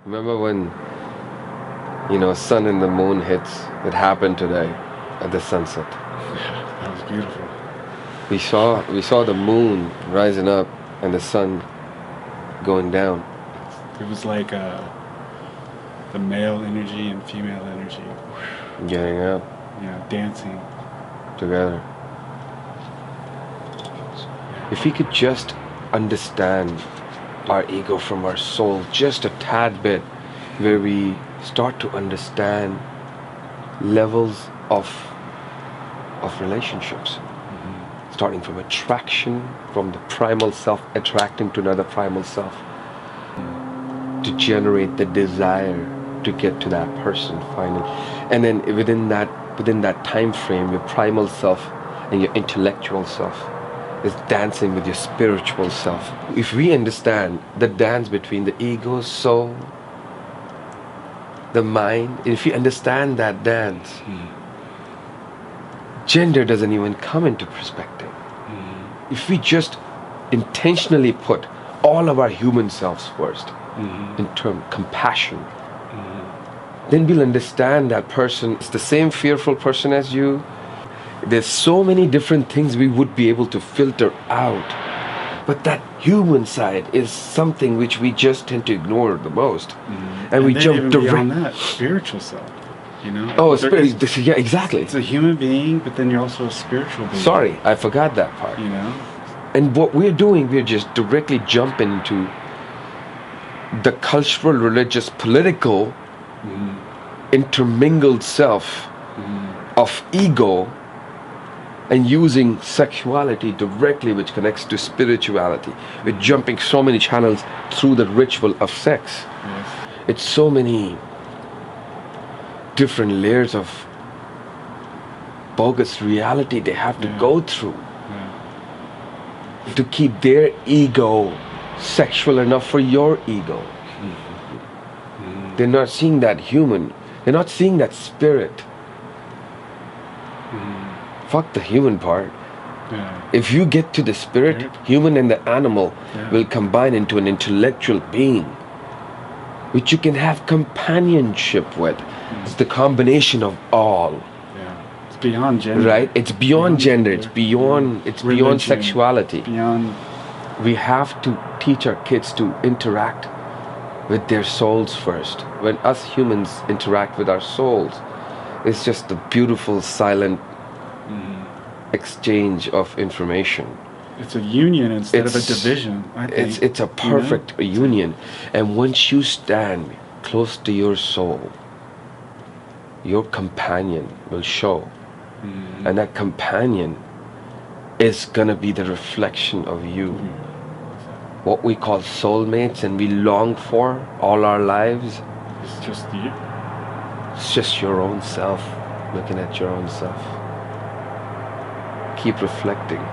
Remember when, sun and the moon hits? It happened today at the sunset. Yeah, that was beautiful. We saw the moon rising up and the sun going down. It was like the male energy and female energy, Getting up dancing. together. If we could just understand our ego from our soul just a tad bit, where we start to understand levels of relationships, starting from attraction, from the primal self attracting to another primal self, to generate the desire to get to that person finally, and then within that time frame, your primal self and your intellectual self is dancing with your spiritual self. If we understand the dance between the ego, soul, the mind, if you understand that dance, gender doesn't even come into perspective. If we just intentionally put all of our human selves first, in terms compassion, then we'll understand that person is the same fearful person as you. There's so many different things we would be able to filter out, but that human side is something which we just tend to ignore the most, and we then jump even direct. beyond that, spiritual self. Oh, There is- yeah, exactly. It's a human being, but then you're also a spiritual being. Sorry, I forgot that part. And what we're doing, we're just directly jumping into the cultural, religious, political, intermingled self of ego, and using sexuality directly, which connects to spirituality. We're jumping so many channels through the ritual of sex. Yes. It's so many different layers of bogus reality they have to go through to keep their ego sexual enough for your ego. They're not seeing that human. They're not seeing that spirit. Fuck the human part. If you get to the spirit, human and the animal will combine into an intellectual being, which you can have companionship with. It's the combination of all. It's beyond gender. Right? It's beyond gender. It's beyond religion, sexuality. Beyond. We have to teach our kids to interact with their souls first. When us humans interact with our souls, it's just a beautiful, silent exchange of information. It's a union instead of a division, I think. It's a perfect union. And once you stand close to your soul, your companion will show. And that companion is going to be the reflection of you. What we call soulmates and we long for all our lives. It's just you. It's just your own self, looking at your own self. Keep reflecting.